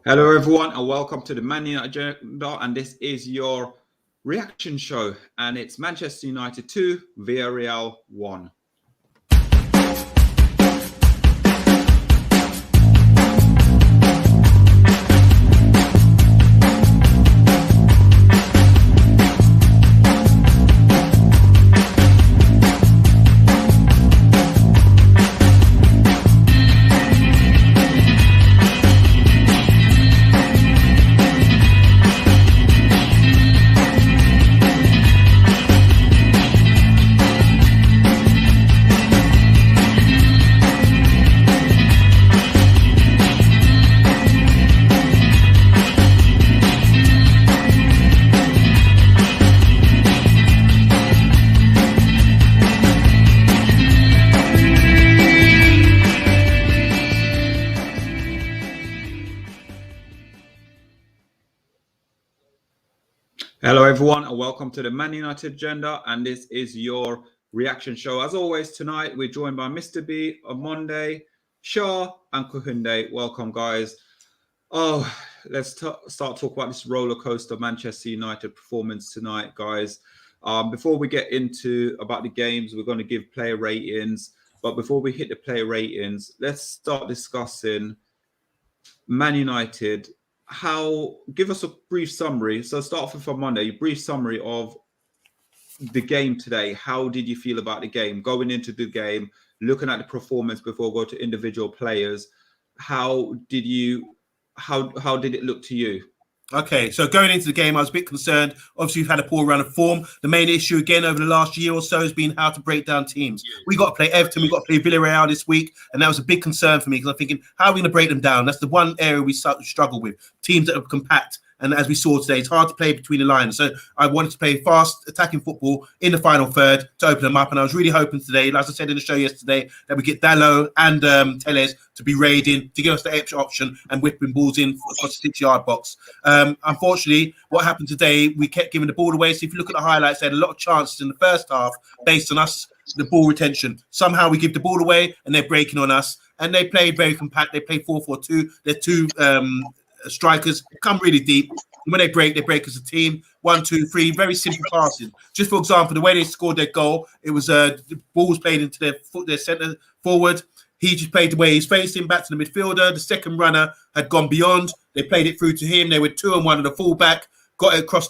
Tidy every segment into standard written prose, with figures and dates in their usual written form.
Hello, everyone, and welcome to the Man United Agenda. And this is your reaction show. And it's Manchester United 2, Villarreal 1. Hello, everyone, and welcome to the Man United Agenda. And this is your reaction show. As always, tonight we're joined by Mr. B, OMONDI, SHAH, and Kuhunde. Welcome, guys. Oh, let's start talking about this roller coaster Manchester United performance tonight, guys. Before we get into about the games, we're going to give player ratings. But before we hit the player ratings, let's start discussing Man United. Give us a brief summary. So start off from Monday, a brief summary of the game today. How did you feel about the game? Going into the game, looking at the performance before we go to individual players, how did it look to you? Okay, so going into the game, I was a bit concerned. Obviously, we've had a poor run of form. The main issue, again, over the last year or so has been how to break down teams. We got to play Everton, we got to play Villarreal this week, and that was a big concern for me because I'm thinking, how are we going to break them down? That's the one area we struggle with. Teams that are compact, and as we saw today, it's hard to play between the lines. So I wanted to play fast, attacking football in the final third to open them up, and I was really hoping today, as I said in the show yesterday, that we get Dalot and Telles to be raiding, to give us the extra option and whipping balls in across the 6-yard box. Unfortunately, what happened today, we kept giving the ball away. So if you look at the highlights, they had a lot of chances in the first half based on us, the ball retention. Somehow we give the ball away and they're breaking on us. And they played very compact. They played 4-4-2. They're two strikers, come really deep. And when they break as a team. 1, 2, 3, very simple passes. Just for example, the way they scored their goal, it was the ball was played into their centre forward. He just played the way he's facing back to the midfielder. The second runner had gone beyond. They played it through to him. They were 2-on-1 at the fullback, got it across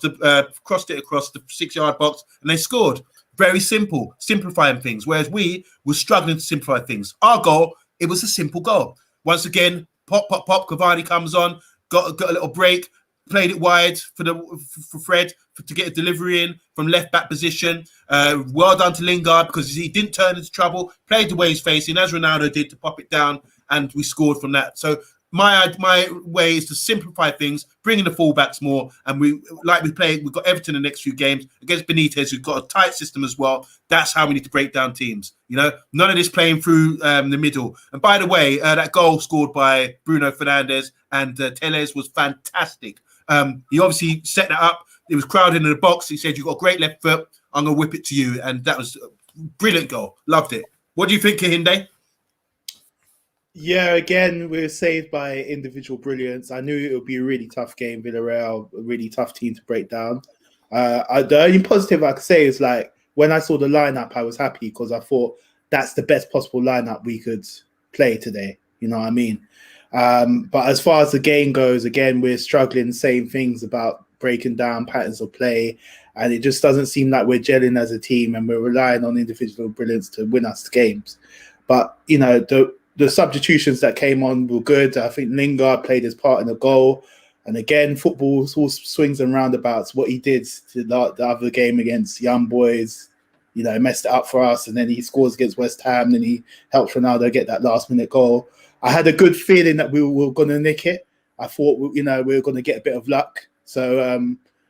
crossed it across the 6-yard box, and they scored. Very simple, simplifying things. Whereas we were struggling to simplify things. Our goal, it was a simple goal. Once again, pop. Cavani comes on, got a little break. Played it wide for Fred to get a delivery in from left back position. Well done to Lingard because he didn't turn into trouble. Played the way he's facing as Ronaldo did to pop it down, and we scored from that. So my way is to simplify things, bring in the fullbacks more, and we've got Everton in the next few games against Benitez, who've got a tight system as well. That's how we need to break down teams. You know, none of this playing through the middle. And by the way, that goal scored by Bruno Fernandes and Telles was fantastic. He obviously set that up. It was crowded in the box. He said, "You've got a great left foot. I'm going to whip it to you." And that was a brilliant goal. Loved it. What do you think, Kahinde? Yeah, again, we were saved by individual brilliance. I knew it would be a really tough game, Villarreal, a really tough team to break down. The only positive I could say is, like, when I saw the lineup, I was happy because I thought that's the best possible lineup we could play today. You know what I mean? But as far as the game goes, again, we're struggling, same things about breaking down patterns of play, and it just doesn't seem like we're gelling as a team, and we're relying on individual brilliance to win us games. But, you know, the substitutions that came on were good. I think Lingard played his part in the goal. And again, football all swings and roundabouts. What he did to the other game against Young Boys, you know, messed it up for us. And then he scores against West Ham. Then he helps Ronaldo get that last-minute goal. I had a good feeling that we were going to nick it. I thought, you know, we were going to get a bit of luck. So,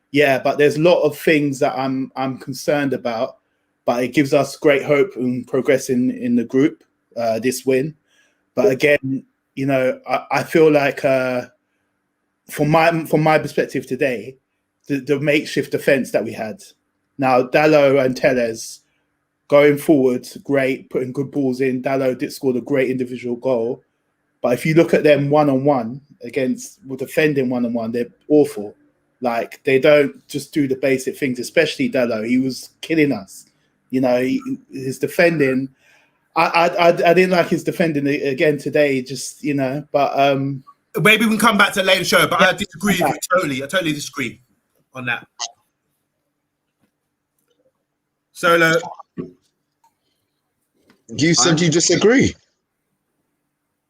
yeah, but there's a lot of things that I'm concerned about. But it gives us great hope in progressing in the group, this win. But again, you know, I feel like from my perspective today, the makeshift defence that we had. Now, Dalot and Telles going forward, great, putting good balls in. Dalot did score a great individual goal. But if you look at them one-on-one defending one-on-one, they're awful. Like, they don't just do the basic things, especially Dallo. He was killing us. You know, his defending. I didn't like his defending again today. Just, you know, but maybe we can come back to a later show. But I disagree with you totally. I totally disagree on that. Solo. You said you disagree.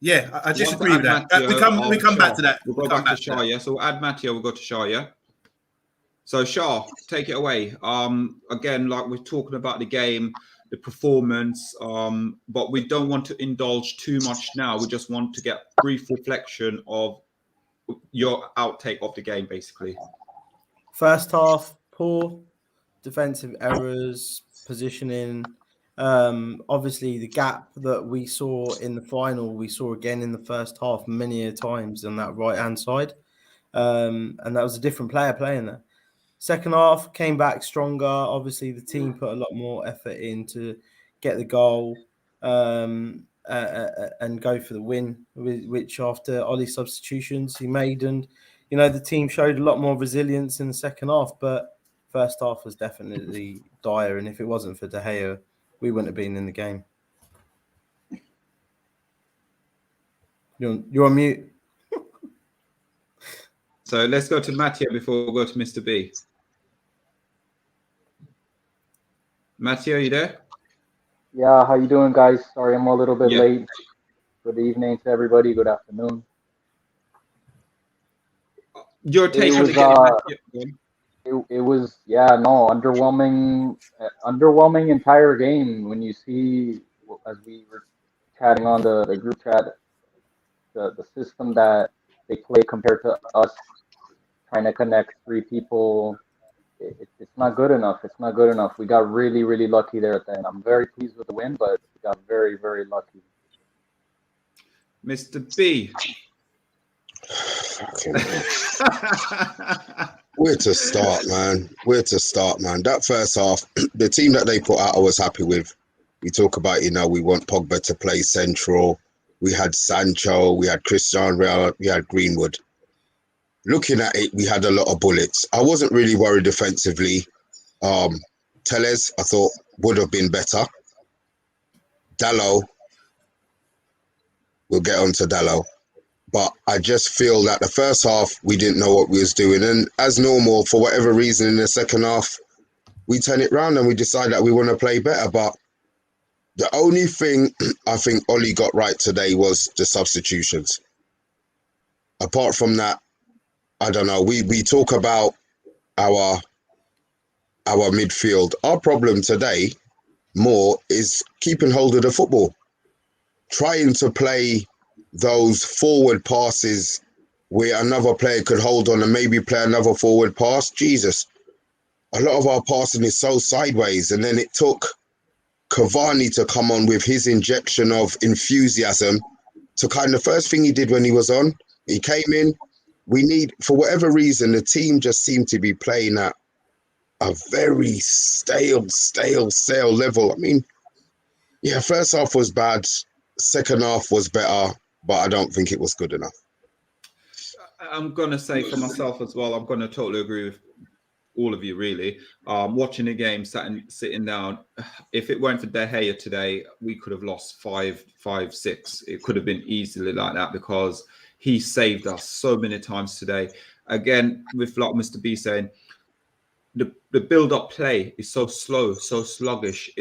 Yeah, I disagree with that. We come back to that. We'll go back to SHAH, yeah. So we'll add Matteo, we'll go to SHAH, yeah. So SHAH, take it away. Again, like we're talking about the game, the performance, but we don't want to indulge too much now. We just want to get brief reflection of your outtake of the game, basically. First half, poor defensive errors, positioning. Obviously, the gap that we saw in the final, we saw again in the first half many a times on that right-hand side. And that was a different player playing there. Second half, came back stronger. Obviously, the team put a lot more effort in to get the goal and go for the win, which after Ollie's substitutions he made. And, you know, the team showed a lot more resilience in the second half, but first half was definitely dire. And if it wasn't for De Gea, we wouldn't have been in the game. You're on mute. So let's go to Matteo before we go to Mr. B. Matteo, you there? Yeah, how you doing, guys? Sorry, I'm a little bit late. Good evening to everybody. Good afternoon. Your take on the game? It was, underwhelming entire game. When you see, as we were chatting on the group chat, the system that they play compared to us trying to connect three people, it's not good enough. It's not good enough. We got really, really lucky there at the end. I'm very pleased with the win, but we got very, very lucky. Mr. B. Where to start, man? That first half, the team that they put out, I was happy with. We talk about, we want Pogba to play central. We had Sancho, we had Cristiano, we had Greenwood. Looking at it, we had a lot of bullets. I wasn't really worried defensively. Telles, I thought, would have been better. Dallo, we'll get on to Dallo. But I just feel that the first half, we didn't know what we was doing. And as normal, for whatever reason, in the second half, we turn it round and we decide that we want to play better. But the only thing I think Ollie got right today was the substitutions. Apart from that, I don't know. We talk about our midfield. Our problem today more is keeping hold of the football. Trying to play those forward passes where another player could hold on and maybe play another forward pass. Jesus, a lot of our passing is so sideways. And then it took Cavani to come on with his injection of enthusiasm to kind of first thing he did when he was on. He came in. For whatever reason, the team just seemed to be playing at a very stale level. I mean, yeah, first half was bad. Second half was better, but I don't think it was good enough. I'm going to say for myself as well, I'm going to totally agree with all of you, really. Watching the game, sitting down, if it weren't for De Gea today, we could have lost 5-6. It could have been easily like that because he saved us so many times today. Again, with like Mr. B saying, the build-up play is so slow, so sluggish.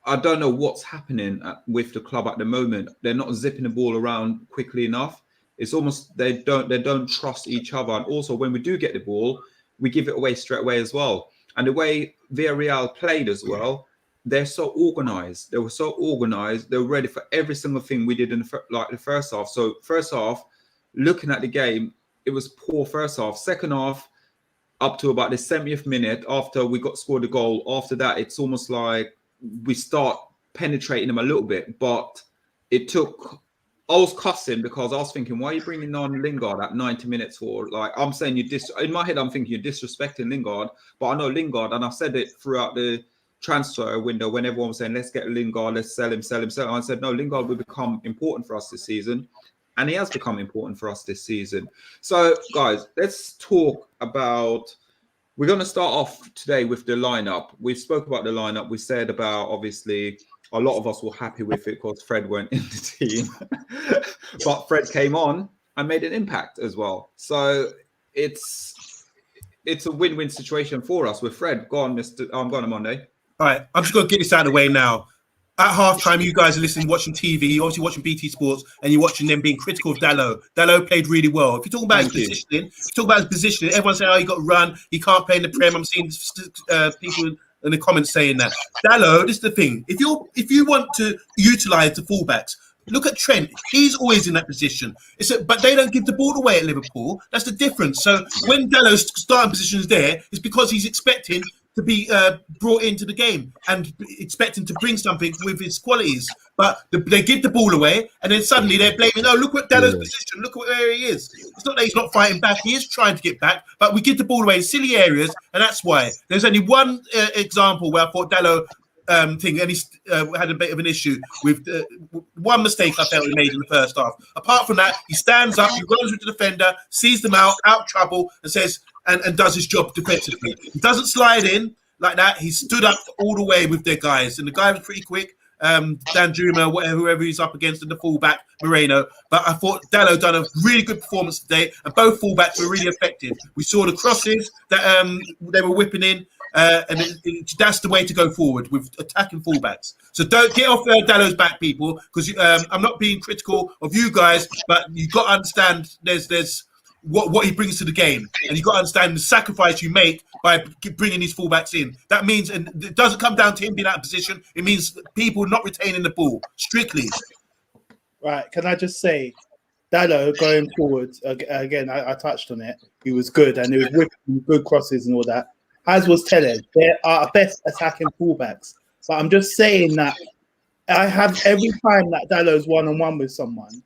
I don't know what's happening with the club at the moment. They're not zipping the ball around quickly enough. It's almost they don't trust each other. And also, when we do get the ball, we give it away straight away as well. And the way Villarreal played as well, they're so organized. They were so organized. They were ready for every single thing we did in the first half. So first half, looking at the game, it was poor first half. Second half, up to about the 70th minute, after we scored a goal, after that, it's almost like we start penetrating them a little bit. But it took... I was cussing because I was thinking, why are you bringing on Lingard at 90 minutes for? Like, I'm saying in my head, I'm thinking you're disrespecting Lingard. But I know Lingard, and I've said it throughout the transfer window when everyone was saying, let's get Lingard, let's sell him. I said, no, Lingard will become important for us this season. And he has become important for us this season. So, guys, let's talk about... We're going to start off today with the lineup. We spoke about the lineup. We said about, obviously, a lot of us were happy with it because Fred weren't in the team. But Fred came on and made an impact as well. So it's a win-win situation for us with Fred. Go on, go on, Monday. All right, I'm just going to get this out of the way now. At halftime, you guys are listening, watching TV. You're obviously watching BT Sports, and you're watching them being critical of Dalot. Dalot played really well. If you talk about his positioning, everyone's saying, "Oh, he got to run. He can't play in the Prem." I'm seeing people in the comments saying that. Dalot, this is the thing. If you want to utilize the fullbacks, look at Trent. He's always in that position. But they don't give the ball away at Liverpool. That's the difference. So when Dalot's starting position is there, it's because he's expecting to be brought into the game and expecting to bring something with his qualities. But they give the ball away, and then suddenly they're blaming, oh, look what Dalot's position, look where he is. It's not that he's not fighting back. He is trying to get back, but we give the ball away in silly areas, and that's why. There's only one example where I thought Dalot thing, and he had a bit of an issue with one mistake I felt he made in the first half. Apart from that, he stands up, he runs with the defender, sees them out trouble, and says, and does his job defensively. He doesn't slide in like that. He stood up all the way with their guys, and the guy was pretty quick. Dan Juma, whoever he's up against, and the fullback Moreno. But I thought Dalot done a really good performance today, and both fullbacks were really effective. We saw the crosses that they were whipping in, and that's the way to go forward with attacking fullbacks. So don't get off Dalot's back, people, because I'm not being critical of you guys, but you've got to understand there's what he brings to the game, and you've got to understand the sacrifice you make by bringing these fullbacks in. That means, and it doesn't come down to him being out of position, it means people not retaining the ball strictly. Right, can I just say, Dalot going forward, again, I touched on it, he was good, and he was whipping good crosses and all that. As was Tele, they are best attacking fullbacks. But I'm just saying that I have every time that Dalot's one-on-one with someone,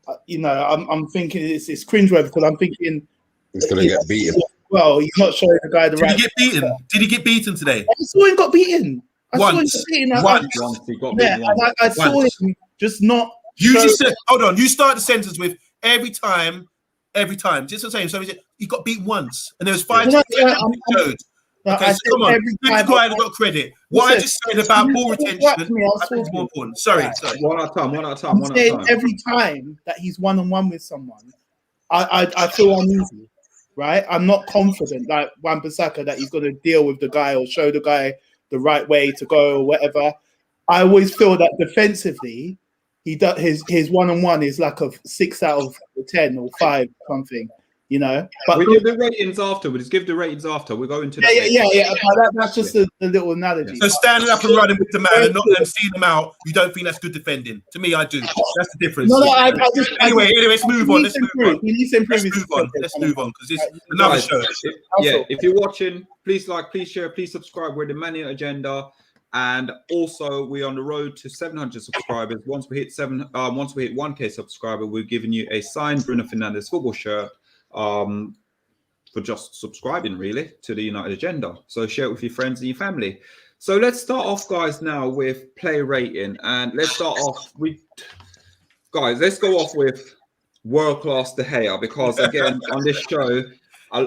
I'm thinking it's cringeworthy because I'm thinking he's gonna get beaten. Well, he's not showing the guy the right. Did he get beaten? Did he get beaten today? I saw him got beaten. Once he got beaten once. I saw him just not. You just said, hold on. You start the sentence with every time. Just the same. So he got beaten once, and there was 5 showed. Okay, so come on. Give the guy that got credit. What I just said about ball retention, I think is more important. Sorry. One at a time. Every time that he's one-on-one with someone, I feel uneasy, right? I'm not confident, like Wan-Bissaka, that he's going to deal with the guy or show the guy the right way to go or whatever. I always feel that defensively, his one-on-one is like a 6 out of 10 or 5 something. But we give the ratings after. We just give the ratings after. We're going to But that's just a little analogy. So standing up and running with the man and not seeing him out, you don't think that's good defending? To me, I do. That's the difference. Anyway, let's move on. Let's move on because this is another show. If you're watching, please like, please share, please subscribe. We're the Man United Agenda. And also, we're on the road to 700 subscribers. Once we hit 1K subscriber, we're giving you a signed Bruno Fernandes football shirt. For just subscribing really to the United Agenda. So share it with your friends and your family. So let's start off, guys, now with play rating, and let's start off with let's go off with world-class De Gea, because again on this show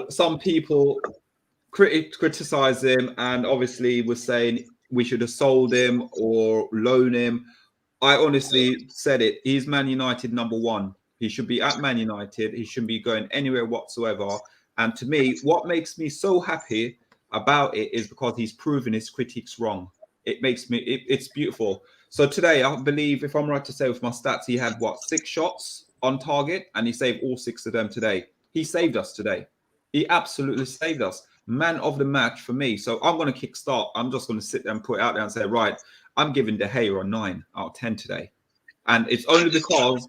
some people criticize him and obviously was saying we should have sold him or loan him. I honestly said it. He's Man United #1. He should be at Man United. He shouldn't be going anywhere whatsoever. And to me, what makes me so happy about it is because he's proven his critiques wrong. It makes me, it's beautiful. So today, I believe, if I'm right to say with my stats, he had 6 shots on target, and he saved all 6 of them today. He saved us today. He absolutely saved us. Man of the match for me. So I'm going to kickstart. I'm just going to sit there and put it out there and say, right, I'm giving De Gea a 9 out of 10 today. And it's only because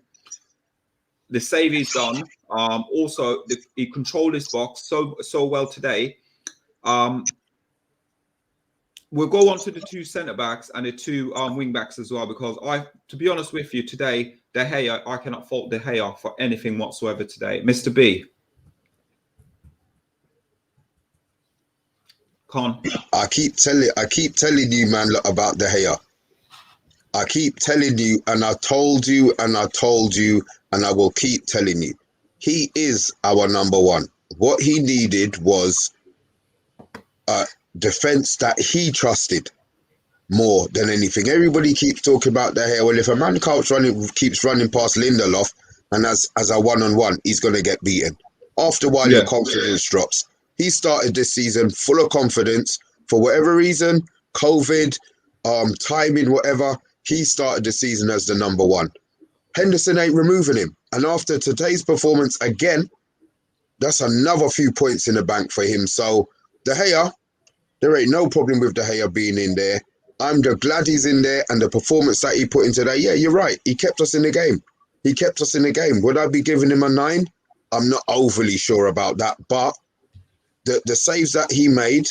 the save he's done. Also, he controlled his box so well today. We'll go on to the 2 centre backs and the 2 wing backs as well, because to be honest with you, today De Gea, I cannot fault De Gea for anything whatsoever today. Mr. B, Con. I keep telling you, man, look, about De Gea. I keep telling you, and I told you, and I told you, and I will keep telling you. He is our number one. What he needed was a defense that he trusted more than anything. Everybody keeps talking about De Gea. Well, if a man keeps running past Lindelof and as a one-on-one, he's going to get beaten. After a while, your confidence drops. He started this season full of confidence. For whatever reason, COVID, timing, whatever, he started the season as the number one. Henderson ain't removing him. And after today's performance again, that's another few points in the bank for him. So, De Gea, there ain't no problem with De Gea being in there. I'm glad he's in there, and the performance that he put in today, yeah, you're right. He kept us in the game. He kept us in the game. Would I be giving him a 9? I'm not overly sure about that. But the saves that he made,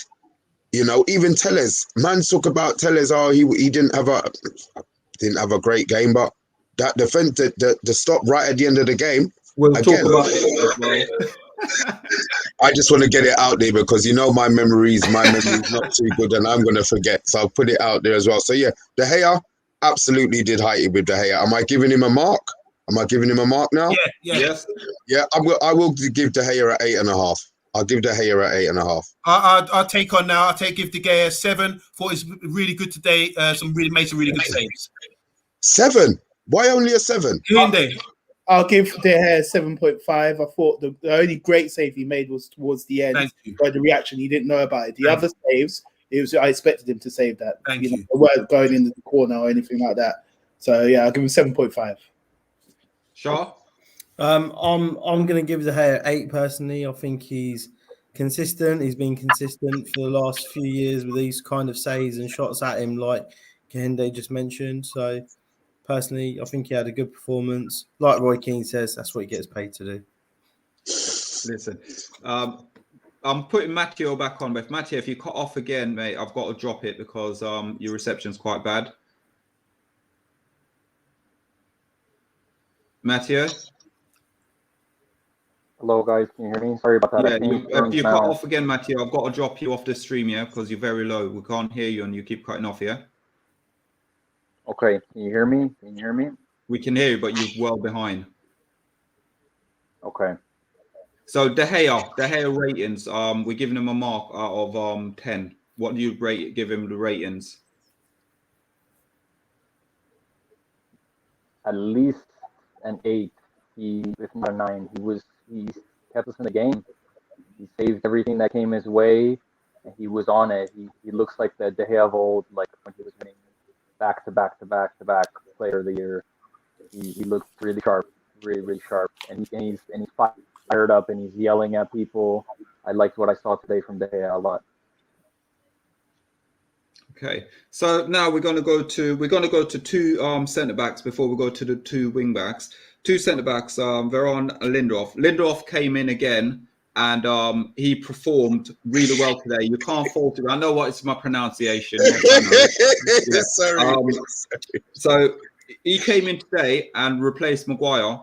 you know, even Telles, man talk about Telles, oh, he didn't have a great game, but that defense, the stop right at the end of the game, We'll again, talk about it as well. I just want to get it out there because you know my memory's not too good and I'm going to forget. So I'll put it out there as well. So yeah, De Gea absolutely did height it with De Gea. Am I giving him a mark? Am I giving him a mark now? Yes. Yeah, I will give De Gea at 8.5. I'll give De Gea at 8.5. I'll take on now. Give De Gea 7. Thought it's really good today. Made some really good saves. 7? Why only a 7? I'll give De Gea 7.5. I thought the only great save he made was towards the end. Thank you. By the reaction, he didn't know about it. The other saves, I expected him to save that. Thank you. They weren't going into the corner or anything like that. So yeah, I'll give him 7.5. Shah? I'm going to give De Gea 8 personally. I think he's consistent. He's been consistent for the last few years with these kind of saves and shots at him, like Kehinde just mentioned. So personally, I think he had a good performance. Like Roy Keane says, that's what he gets paid to do. Listen, I'm putting Matteo back on, but Matteo, if you cut off again, mate, I've got to drop it because your reception's quite bad. Matteo? Hello, guys. Can you hear me? Sorry about that. Yeah, if you cut off again, Matteo, I've got to drop you off the stream, yeah, because you're very low. We can't hear you and you keep cutting off, yeah? Okay. Can you hear me? We can hear you, but you're well behind. Okay. So De Gea ratings. We're giving him a mark out of 10. What do you give him the ratings? At least an 8. If not a 9. He kept us in the game. He saved everything that came his way, and he was on it. He looks like the De Gea of old, like when he was winning back to back player of the year. He looks really sharp, really sharp, and he's fired up and he's yelling at people. I liked what I saw today from De Gea a lot. Okay, so now we're going to go to two centre backs before we go to the 2 wing backs. 2 centre backs, Veron and Lindelof. Lindelof came in again and he performed really well today. You can't fault it. I know what it's my pronunciation. Yes, Sorry. So he came in today and replaced Maguire.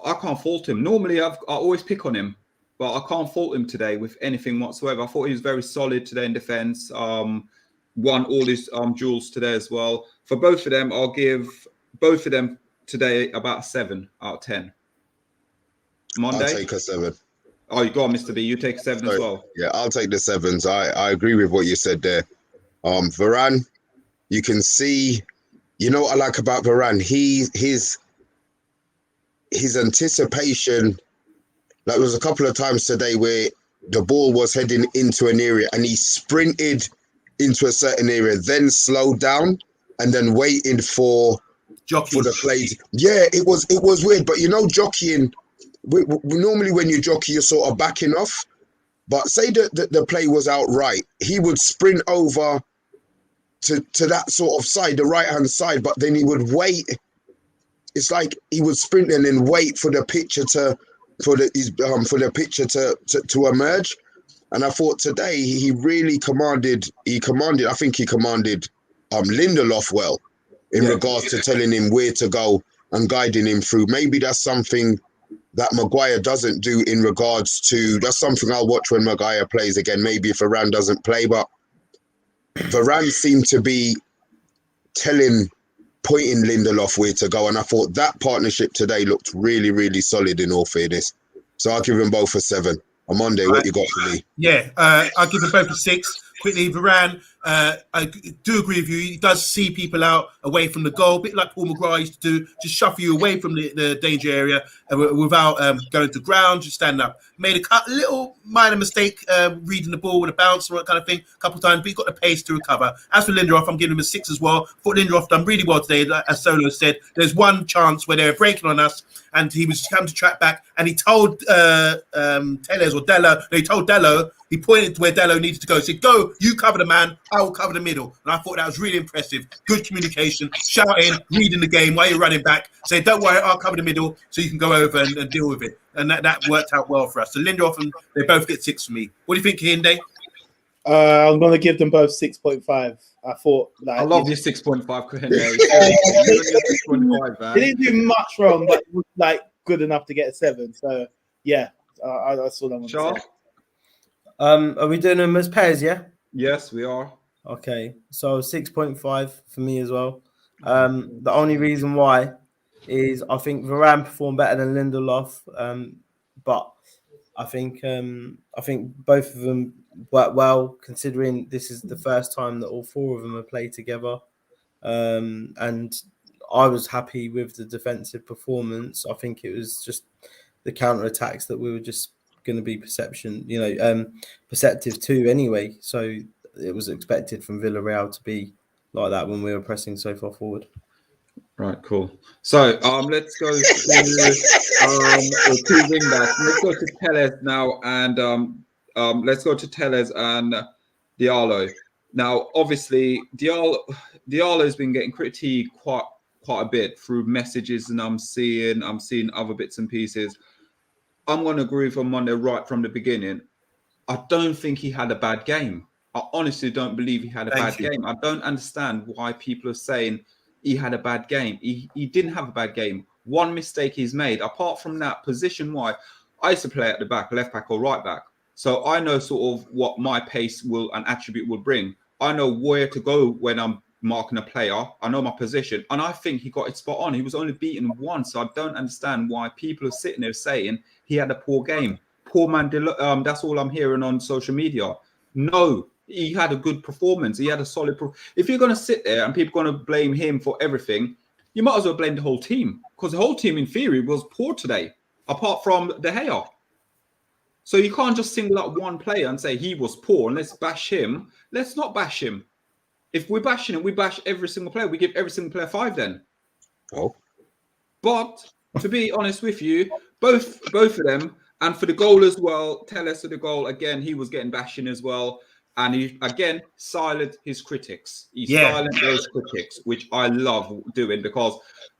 I can't fault him. Normally, I always pick on him, but I can't fault him today with anything whatsoever. I thought he was very solid today in defence. Won all his duels today as well. For both of them, I'll give both of them today about 7 out of 10. Monday? I'll take a 7. Oh, you go on, Mr. B. You take 7 as well. Yeah, I'll take the 7s. I agree with what you said there. Varane, you can see, you know what I like about Varane? His anticipation, like there was a couple of times today where the ball was heading into an area and he sprinted into a certain area, then slowed down and then waited for the play. Yeah, it was weird. But you know, jockeying, we normally when you jockey, you're sort of backing off. But say that the play was outright, he would sprint over to that sort of side, the right-hand side, but then he would wait. It's like he would sprint and then wait for the picture to emerge. And I thought today he really commanded. I think he commanded Lindelof well in regards to telling him where to go and guiding him through. Maybe that's something that Maguire doesn't do in regards to, that's something I'll watch when Maguire plays again, maybe if Varane doesn't play, but Varane seemed to be pointing Lindelof where to go, and I thought that partnership today looked really, really solid in all fairness. So I'll give them both a 7. On Monday, what you got for me? Yeah, I'll give them both a 6. Quickly, Varane, I do agree with you. He does see people out away from the goal, a bit like Paul McGrath used to do, just shuffle you away from the danger area without going to ground, just stand up. Made a little minor mistake reading the ball with a bounce or that kind of thing a couple of times, but he got the pace to recover. As for Lindelof, I'm giving him a 6 as well. Thought Lindelof done really well today, as Solo said. There's one chance where they were breaking on us, and he was coming to track back, and he told Telles or Dello, he told Dello, he pointed to where Dello needed to go. He said, go, you cover the man, I will cover the middle. And I thought that was really impressive. Good communication, shouting, reading the game while you're running back. Say, don't worry, I'll cover the middle so you can go over and deal with it. And that worked out well for us. So Lindelof, and they both get 6 for me. What do you think, Hinde? I'm going to give them both 6.5. I thought, like, I love your 6.5, Kuhende. They didn't do much wrong, but it was like good enough to get a 7. So yeah, that's all I'm going to say. Are we doing them as pairs? Yeah. Yes, we are. Okay, so 6.5 for me as well. The only reason why is I think Varane performed better than Lindelof, but I think both of them worked well, considering this is the first time that all 4 of them have played together. And I was happy with the defensive performance. I think it was just the counter attacks that we were just going to be perceptive too anyway. So it was expected from Villarreal to be like that when we were pressing so far forward. Right, cool. So let's go to two wingbacks. Let's go to Telles now, and let's go to Telles and Diallo. Now, obviously, Diallo has been getting critiqued quite a bit through messages, and I'm seeing other bits and pieces. I'm going to agree with Monday right from the beginning. I don't think he had a bad game. I honestly don't believe he had a bad game. I don't understand why people are saying he had a bad game. He didn't have a bad game. One mistake he's made. Apart from that, position-wise, I used to play at the back, left back or right back. So I know sort of what my pace will and attribute will bring. I know where to go when I'm marking a player. I know my position. And I think he got it spot on. He was only beaten once. So I don't understand why people are sitting there saying he had a poor game. Poor man, that's all I'm hearing on social media. No, he had a good performance. He had a solid if you're going to sit there and people are going to blame him for everything, you might as well blame the whole team, because the whole team in theory was poor today, apart from De Gea. So you can't just single out one player and say he was poor and let's bash him. Let's not bash him. If we're bashing him, we bash every single player. We give every single player 5 then. Oh. But to be honest with you, both of them, and for the goal as well, Telles for the goal, again, he was getting bashing as well. And he, again, silenced his critics. He silenced those critics, which I love doing, because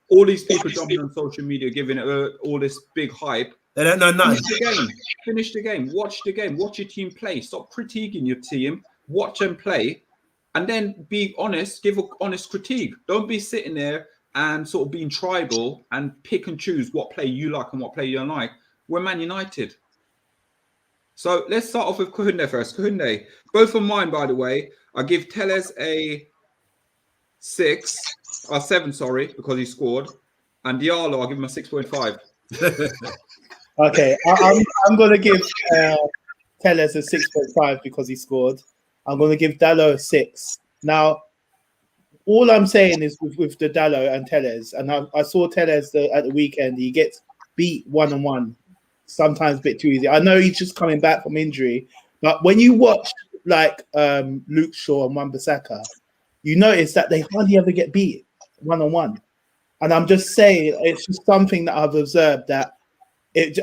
all these people jumping on social media, giving all this big hype. They don't know nothing. Finish the game. Watch the game. Watch your team play. Stop critiquing your team. Watch them play. And then be honest. Give an honest critique. Don't be sitting there and sort of being tribal and pick and choose what play you like and what play you don't like. We're Man United. So let's start off with Kuhunde first. Kuhunde, both of mine, by the way, I give Telles a 7, because he scored. And Diallo, I'll give him a 6.5. Okay, I'm going to give Telles a 6.5 because he scored. I'm going to give Dallo a 6. Now, all I'm saying is with the Dallo and Telles, and I saw Telles at the weekend, he gets beat 1-on-1, sometimes a bit too easy. I know he's just coming back from injury, but when you watch like Luke Shaw and Wan-Bissaka, you notice that they hardly ever get beat 1-on-1. And I'm just saying, it's just something that I've observed, that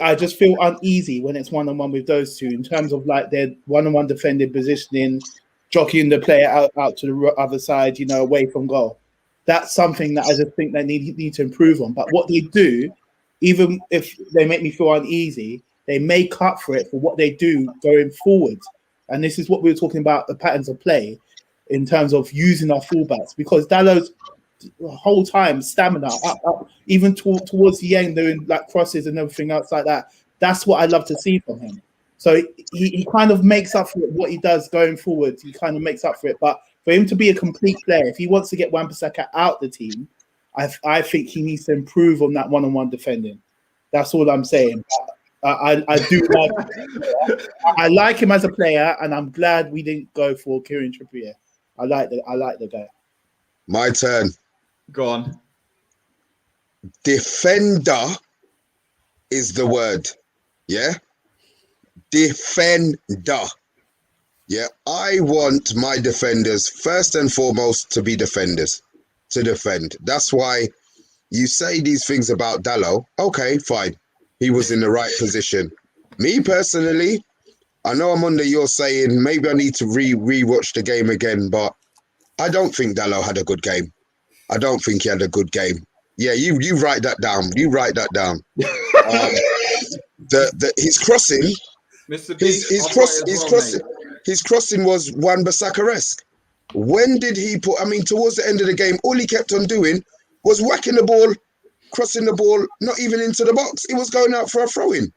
I just feel uneasy when it's 1-on-1 with those two, in terms of like their 1-on-1 defending, positioning, jockeying the player out to the other side, away from goal. That's something that I just think they need to improve on. But what they do, even if they make me feel uneasy, they make up for it for what they do going forward. And this is what we were talking about, the patterns of play in terms of using our fullbacks, because Dallo's the whole time, stamina, up, even towards the end, doing like crosses and everything else like that. That's what I love to see from him. So he kind of makes up for it. What he does going forward, he kind of makes up for it. But for him to be a complete player, if he wants to get Wan-Bissaka out the team, I think he needs to improve on that one-on-one defending. That's all I'm saying. I do like I like him as a player, and I'm glad we didn't go for Kieran Trippier. I like the guy. My turn. Go on. Defender is the word. Yeah? Defender. Yeah, I want my defenders first and foremost to be defenders, to defend. That's why you say these things about Dalot. Okay, fine. He was in the right position. Me personally, I know Amanda, you're saying maybe I need to re-watch the game again, but I don't think Dalot had a good game. I don't think he had a good game. Yeah, you write that down. You write that down. His crossing, Mr. B, his crossing was Wan-Bissaka-esque. When did he put? I mean, towards the end of the game, all he kept on doing was whacking the ball, crossing the ball, not even into the box. He was going out for a throw-in.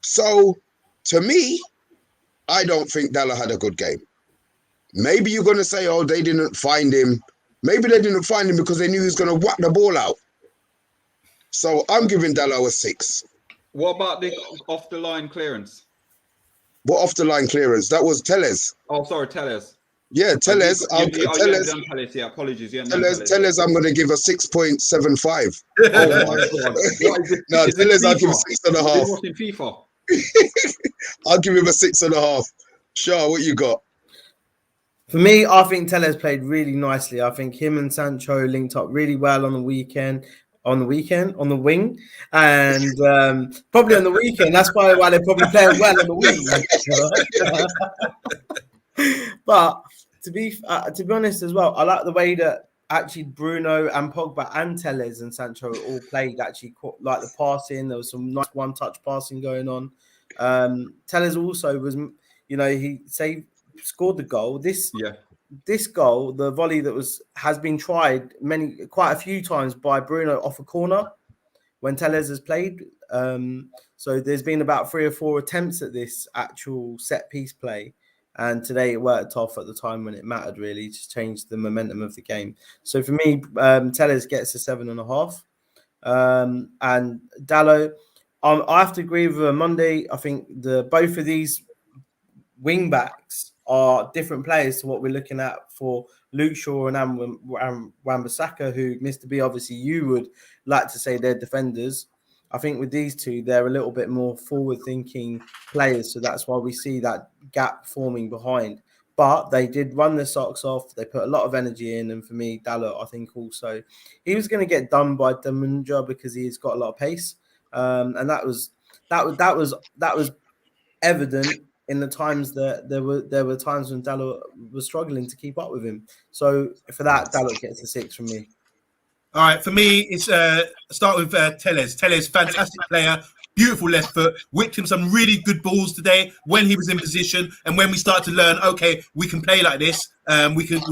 So, to me, I don't think Dalot had a good game. Maybe you're going to say, oh, they didn't find him. Maybe they didn't find him because they knew he was going to whack the ball out. So, I'm giving Dalot a 6. What about the off-the-line clearance? What off-the-line clearance? That was Telles. Oh, sorry, Telles. Yeah, Telles. Yeah, apologies. Telles, I'm going to give a 6.75. Oh my God. No, Telles, I'll give him 6.5. Watching FIFA. I'll give him a 6.5. Shah, what you got? For me, I think Telles played really nicely. I think him and Sancho linked up really well on the wing, and probably on the weekend. That's probably why they're probably playing well on the wing. But to be honest as well, I like the way that actually Bruno and Pogba and Telles and Sancho all played. Actually, like the passing, there was some nice one-touch passing going on. Telles also was, he scored the goal. This goal, the volley that has been tried quite a few times by Bruno off a corner when Telles has played. So there's been about 3 or 4 attempts at this actual set piece play. And today it worked off at the time when it mattered, really, just changed the momentum of the game. So for me, Telles gets a 7.5. And Dalot, I have to agree with Monday. I think both of these wing backs are different players to what we're looking at for Luke Shaw and Wan-Bissaka, who, Mr. B, obviously you would like to say they're defenders. I think with these two, they're a little bit more forward-thinking players, so that's why we see that gap forming behind. But they did run their socks off. They put a lot of energy in, and for me, Dalot, I think also he was going to get done by Damunja because he's got a lot of pace, and that was evident in the times that there were times when Dalot was struggling to keep up with him. So for that, Dalot gets a 6 from me. All right, for me, it's start with Telles. Telles, fantastic player, beautiful left foot, whipped him some really good balls today when he was in position, and when we start to learn, okay, we can play like this. We can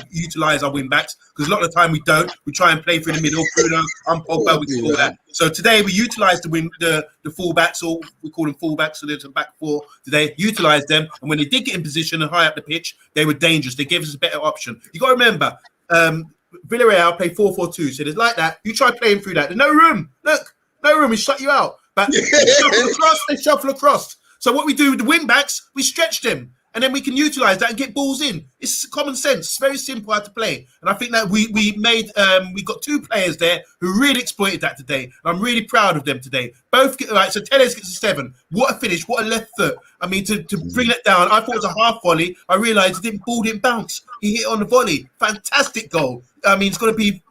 utilize our wing backs, because a lot of the time we don't. We try and play through the middle. Bruno, Pogba, we can call that. So today we utilized the fullbacks, or we call them fullbacks, so there's a back four today. Utilized them, and when they did get in position and high up the pitch, they were dangerous. They gave us a better option. You got to remember. Villarreal play 4-4-2, so there's like that. You try playing through that. There's no room. Look, no room. We shut you out. But they shuffle across. So what we do with the wing backs, we stretch them, and then we can utilize that and get balls in. It's common sense. It's very simple how to play. And I think that we got 2 players there who really exploited that today. And I'm really proud of them today. Both get right. So Telles gets a 7. What a finish! What a left foot! I mean, to bring that down, I thought it was a half volley. I realised ball didn't bounce. He hit on the volley. Fantastic goal. I mean, it's got to be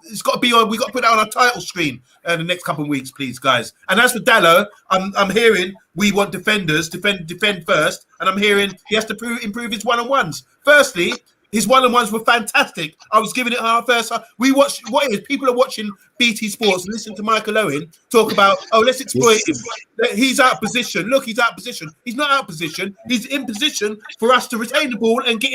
on. We got to put that on our title screen the next couple of weeks, please, guys. And as for Dalot, I'm hearing we want defenders, defend first, and I'm hearing he has to improve his one-on-ones. Firstly, his one-on-ones were fantastic. I was giving it our first. We watched what it is. People are watching BT Sports and listen to Michael Owen talk about, let's exploit him. He's out of position. Look, he's out of position. He's not out of position. He's in position for us to retain the ball and get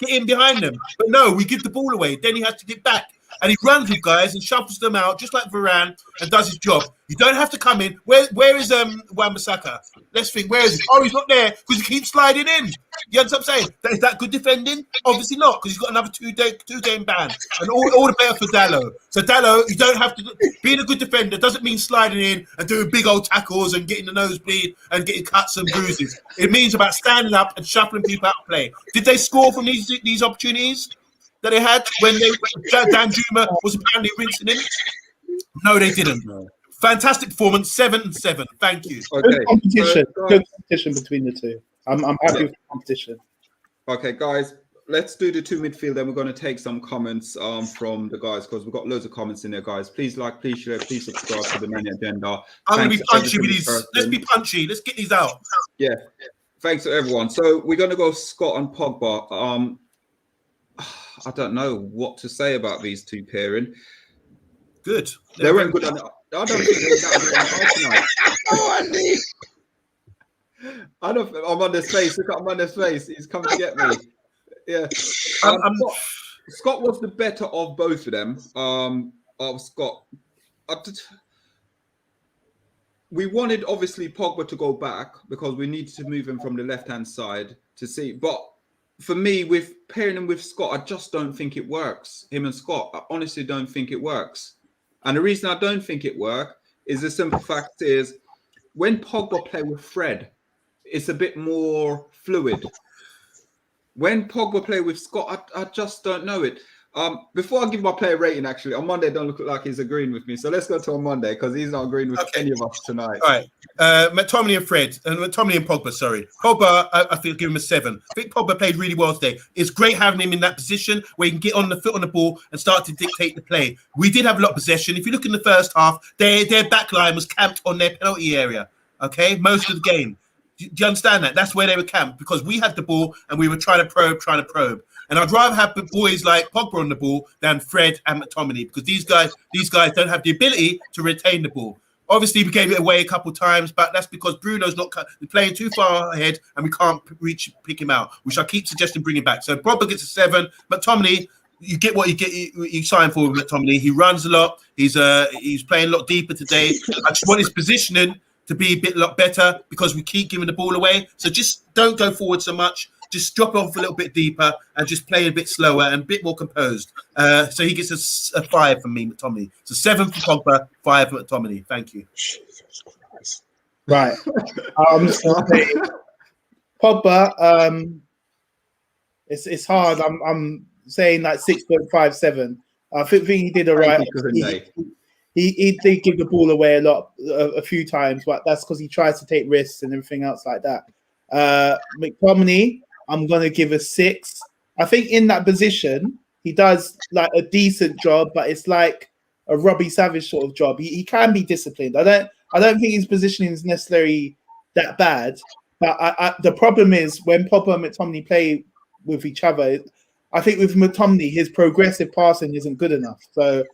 in behind them. But no, we give the ball away. Then he has to get back. and he runs with guys and shuffles them out just like Varane and does his job. You don't have to come in. Where is Wan-Bissaka? Let's think. Where is he? Oh, he's not there because he keeps sliding in. You understand what I'm saying? Is that good defending? Obviously not, because he's got another two-game ban, and all the better for Dallo. So Dallo, you don't have to. Being a good defender doesn't mean sliding in and doing big old tackles and getting the nosebleed and getting cuts and bruises. It means about standing up and shuffling people out of play. Did they score from these opportunities that they had when Dan Juma was apparently rinsing him? No, they didn't. No. Fantastic performance, 7-7. Thank you. Okay. Good competition. Good competition between the two. I'm happy with the competition. Okay, guys, let's do the two midfield. Then we're going to take some comments from the guys because we've got loads of comments in there, guys. Please like, please share, please subscribe to the Mania Agenda. I'm going to be punchy with these. Let's be punchy. Let's get these out. Yeah. Thanks to everyone. So we're going to go Scott and Pogba. I don't know what to say about these two pairing. Good. They weren't good. I don't think they were that good tonight. Oh, Andy. I'm on this face. Look at him on this face. He's coming to get me. Yeah. Scott was the better of both of them. Scott. We wanted obviously Pogba to go back because we needed to move him from the left-hand side to see. But for me, with pairing him with Scott, I just don't think it works. Him and Scott, I honestly don't think it works. And the reason I don't think it works is the simple fact is when Pogba play with Fred, it's a bit more fluid. When Pogba play with Scott, I just don't know it. Before I give my player rating, actually, on Monday don't look like he's agreeing with me. So let's go to on Monday because he's not agreeing with any of us tonight. All right. McTominay and Fred, and McTominay and Pogba, sorry. Pogba, I think I'll give him a 7. I think Pogba played really well today. It's great having him in that position where he can get on the foot on the ball and start to dictate the play. We did have a lot of possession. If you look in the first half, their back line was camped on their penalty area, okay, most of the game. Do you understand that? That's where they were camped because we had the ball and we were trying to probe. And I'd rather have the boys like Pogba on the ball than Fred and McTominay because these guys don't have the ability to retain the ball. Obviously, we gave it away a couple of times, but that's because Bruno's not playing too far ahead and we can't pick him out, which I keep suggesting bringing back. So Pogba gets a 7. McTominay, you get what you get. You sign for with McTominay. He runs a lot. He's playing a lot deeper today. I just want his positioning to be a lot better because we keep giving the ball away. So just don't go forward so much. Just drop off a little bit deeper and just play a bit slower and a bit more composed. So he gets a 5 from me, McTominay. So 7 for Pogba, 5 for McTominay. Thank you. Right. I'm just going to say, Pogba, it's hard. I'm saying like 6.57. I think he did all right. He did give the ball away a few times, but that's because he tries to take risks and everything else like that. McTominay, I'm going to give a 6. I think in that position, he does like a decent job, but it's like a Robbie Savage sort of job. He can be disciplined. I don't think his positioning is necessarily that bad, but the problem is when Pogba and McTominay play with each other, I think with McTominay, his progressive passing isn't good enough. So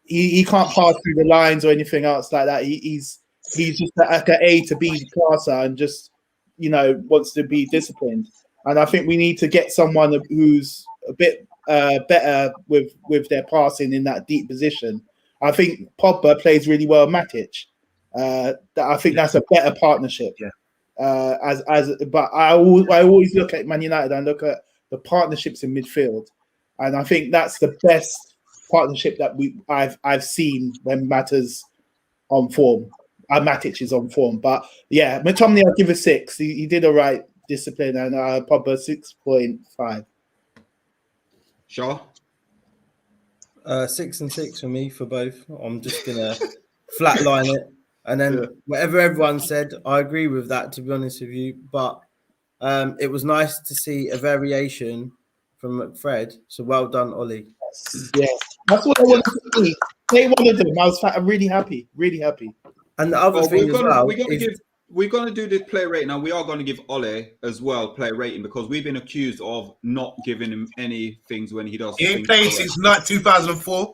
he can't pass through the lines or anything else like that. He's just like an A to B passer and just, wants to be disciplined. And I think we need to get someone who's a bit better with their passing in that deep position. I think Pogba plays really well Matic. I think that's a better partnership. Yeah. But I always look at Man United and look at the partnerships in midfield, and I think that's the best partnership that I've seen when Matt's on form. Matic is on form, but yeah, McTominay I'll give a 6. He did all right, discipline, and Pogba 6.5. Shaw? 6 and 6 for me for both. I'm just gonna flatline it, and then whatever everyone said, I agree with that. To be honest with you, but it was nice to see a variation from McFred. So well done, Ollie. Yeah, that's what I wanted to see. They wanted him. I'm really happy. Really happy. And the other thing we're going to do this play rating now. We are going to give Ole as well play rating because we've been accused of not giving him any things when he does. He ain't played since 2004.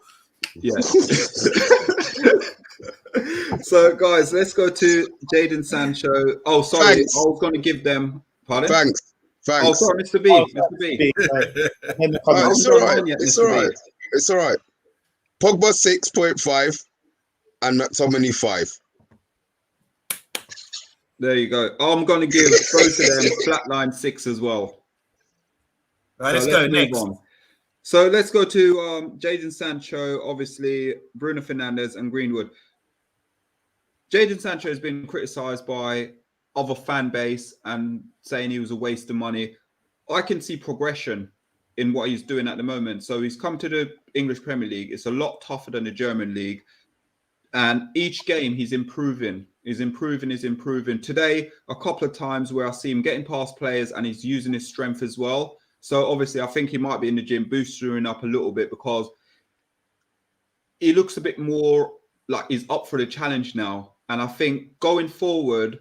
Yes. So, guys, let's go to Jadon Sancho. Oh, sorry. Thanks. I was going to give them. Pardon? Thanks. Oh, sorry, Mr. B. Mr. B. It's all right. It's all right. Pogba 6.5 and McTominay 5. There you go. I'm going to give both of them flatline 6 as well. Right, let's go move next. on. So let's go to Jadon Sancho, obviously Bruno Fernandes and Greenwood. Jadon Sancho has been criticised by other fan base and saying he was a waste of money. I can see progression in what he's doing at the moment. So he's come to the English Premier League. It's a lot tougher than the German league. And each game he's improving. He's improving. Today, a couple of times where I see him getting past players and he's using his strength as well. So obviously, I think he might be in the gym boosting up a little bit because he looks a bit more like he's up for the challenge now. And I think going forward,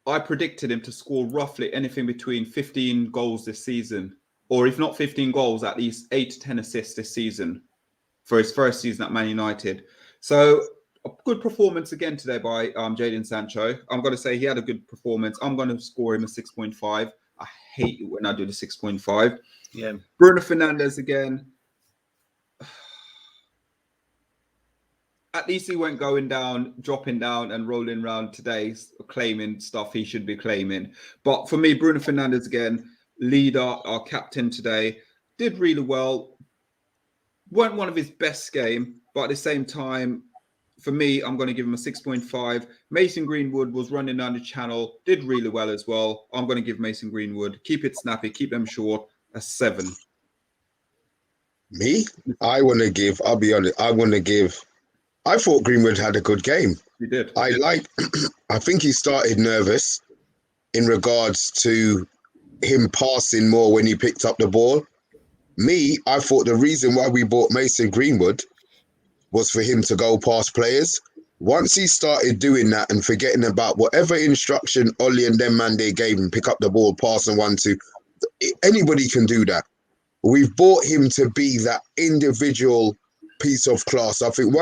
I predicted him to score roughly anything between 15 goals this season, or if not 15 goals, at least 8 to 10 assists this season for his first season at Man United. So a good performance again today by Jadon Sancho. I'm going to say he had a good performance. I'm going to score him a 6.5. I hate it when I do the 6.5. Yeah. Bruno Fernandes again. At least he went going down, dropping down and rolling around today, claiming stuff he should be claiming. But for me, Bruno Fernandes again, leader, our captain today, did really well. Weren't one of his best game, but at the same time, for me, I'm going to give him a 6.5. Mason Greenwood was running down the channel, did really well as well. I'm going to give Mason Greenwood, keep it snappy, keep them short, a 7. Me? I'll be honest, I thought Greenwood had a good game. He did. I think he started nervous in regards to him passing more when he picked up the ball. I thought the reason why we bought Mason Greenwood was for him to go past players. Once he started doing that and forgetting about whatever instruction Ollie and them man they gave him, pick up the ball, pass and 1-2, anybody can do that. We've bought him to be that individual piece of class. I think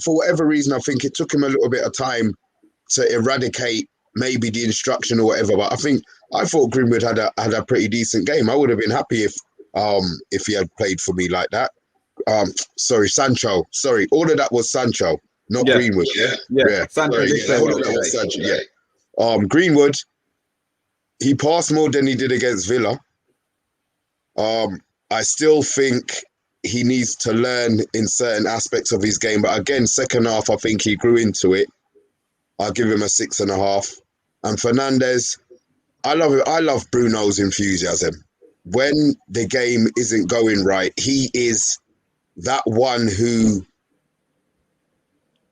for whatever reason, I think it took him a little bit of time to eradicate maybe the instruction or whatever. But I thought Greenwood had a pretty decent game. I would have been happy if he had played for me like that. Sancho. Sorry, all of that was Sancho, not Greenwood. Yeah. Sancho. Greenwood, he passed more than he did against Villa. I still think he needs to learn in certain aspects of his game. But again, second half, I think he grew into it. I'll give him a 6.5. And Fernandes, I love Bruno's enthusiasm. When the game isn't going right, he is that one who,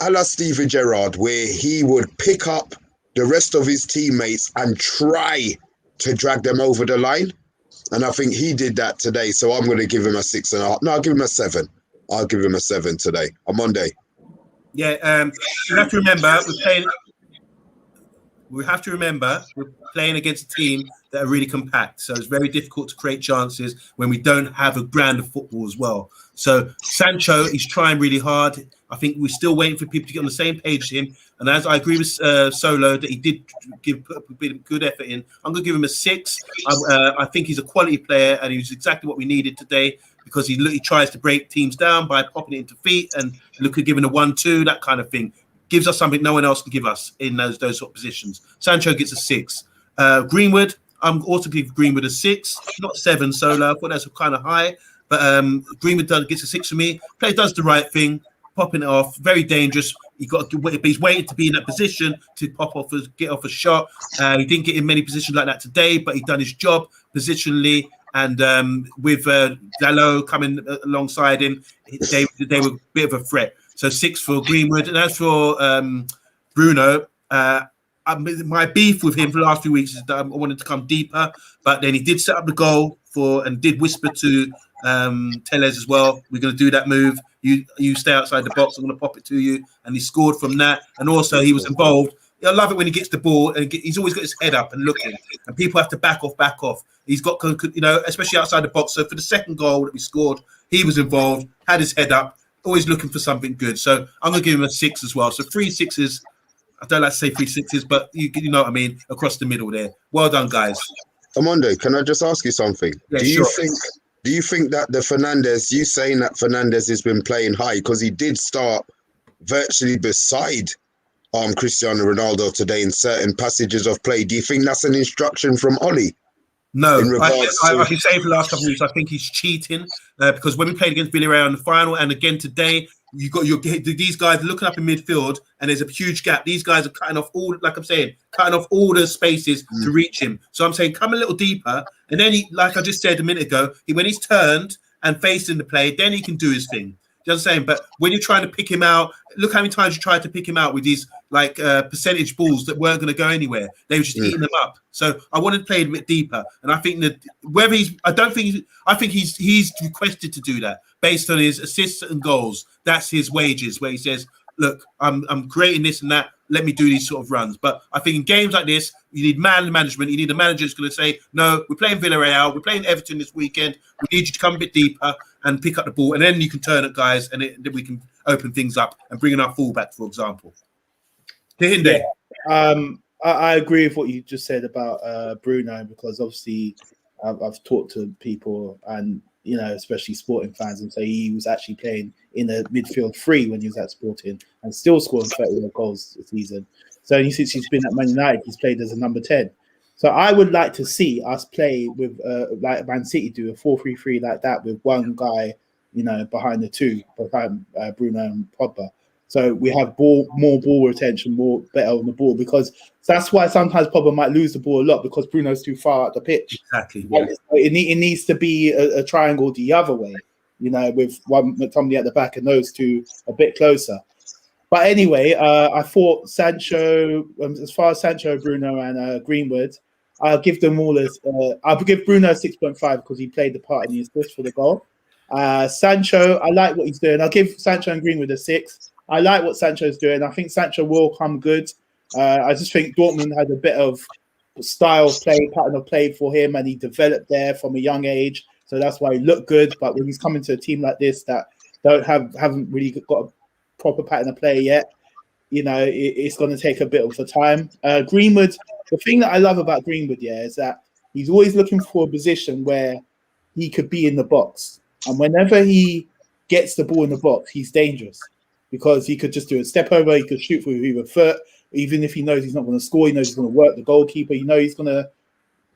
a la Steven Gerrard, where he would pick up the rest of his teammates and try to drag them over the line. And I think he did that today. So I'm going to give him a 6.5. No, I'll give him a 7. I'll give him a 7 today, on Monday. Yeah, you have to remember we're playing against a team that are really compact. So it's very difficult to create chances when we don't have a brand of football as well. So Sancho is trying really hard. I think we're still waiting for people to get on the same page as him. And as I agree with Solo that he did put a bit of good effort in, I'm going to give him a 6. I think he's a quality player and he's exactly what we needed today because he tries to break teams down by popping it into feet and look at giving a 1-2, that kind of thing. Gives us something no one else can give us in those sort of positions. Sancho gets a 6. Greenwood, I'm also giving Greenwood a 6, not 7. Solo, I thought that's kind of high, but Greenwood gets a 6 for me. Player does the right thing, popping it off, very dangerous. He's waiting to be in that position to get off a shot. He didn't get in many positions like that today, but he done his job positionally. And with Dalot coming alongside him, they were a bit of a threat. So 6 for Greenwood. And as for Bruno, my beef with him for the last few weeks is that I wanted to come deeper, but then he did set up the goal and did whisper to Tellez as well, we're going to do that move. You stay outside the box, I'm going to pop it to you. And he scored from that. And also he was involved. I love it when he gets the ball and he's always got his head up and looking. And people have to back off. He's got, especially outside the box. So for the second goal that we scored, he was involved, had his head up, always looking for something good. So I'm going to give him a 6 as well. So 3 6s. I don't like to say 3 6s, but you know what I mean, across the middle there. Well done, guys. Amondo, can I just ask you something? Yeah, Do you think Do you think that the Fernandes, you saying that Fernandes has been playing high because he did start virtually beside Cristiano Ronaldo today in certain passages of play? Do you think that's an instruction from Ollie? No, In regards to... I've been saying for the last couple of weeks, I think he's cheating because when we played against Villarreal in the final and again today, you got these guys looking up in midfield and there's a huge gap. These guys are cutting off all, like I'm saying, cutting off all the spaces to reach him. So I'm saying come a little deeper, and then he, like I just said a minute ago, when he's turned and facing the play, then he can do his thing. You know what I'm saying? But when you're trying to pick him out, look how many times you tried to pick him out with these like percentage balls that weren't going to go anywhere. They were just eating them up. So I wanted to play a bit deeper, and I think that whether I think he's requested to do that based on his assists and goals. That's his wages, where he says, "Look, I'm creating this and that. Let me do these sort of runs." But I think in games like this, you need man management. You need a manager who's going to say, "No, we're playing Villarreal. We're playing Everton this weekend. We need you to come a bit deeper and pick up the ball, and then you can turn it, guys, and then we can open things up and bring in our fullback, for example." Hinde. I agree with what you just said about Bruno, because obviously I've talked to people and, you know, especially Sporting fans, and say he was actually playing in the midfield 3 when he was at Sporting and still scoring 30 goals this season. So only since he's been at Man United, he's played as a number 10. So I would like to see us play with like Man City do, a 4-3-3 like that, with one guy, you know, behind the two, behind Bruno and Pogba. So we have more ball retention, more better on the ball, because that's why sometimes Pogba might lose the ball a lot, because Bruno's too far out the pitch. Exactly. Yeah. It needs to be a triangle the other way, you know, with one somebody at the back and those two a bit closer. But anyway, I thought Sancho, as far as Sancho, Bruno, and Greenwood, I'll give them all as I'll give Bruno a 6.5 because he played the part in the assist for the goal. Sancho, I like what he's doing. I'll give Sancho and Greenwood a 6. I like what Sancho's doing. I think Sancho will come good. I just think Dortmund had a bit of style of play, pattern of play for him, and he developed there from a young age. So that's why he looked good. But when he's coming to a team like this that haven't really got a proper pattern of play yet, you know, it's going to take a bit of a time. Greenwood, the thing that I love about Greenwood, is that he's always looking for a position where he could be in the box. And whenever he gets the ball in the box, he's dangerous, because he could just do a step over, he could shoot with either foot, even if he knows he's not going to score, he knows he's going to work the goalkeeper, you know he's going to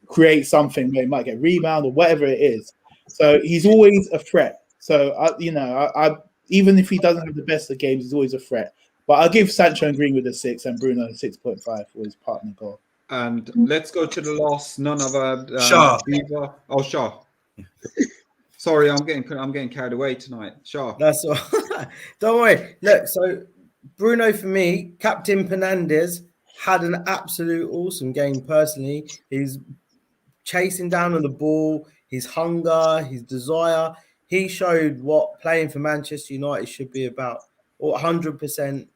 create something where he might get rebound or whatever it is. So he's always a threat. So, I even if he doesn't have the best of games, he's always a threat. But I'll give Sancho and Greenwood a 6 and Bruno a 6.5 for his partner goal. And let's go to the last, none other SHAH. Viva. Oh, SHAH. Sorry, I'm getting carried away tonight. SHAH. That's all. Don't worry. Look, so Bruno, for me, Captain Fernandes had an absolute awesome game personally. He's chasing down on the ball, his hunger, his desire. He showed what playing for Manchester United should be about. 100%,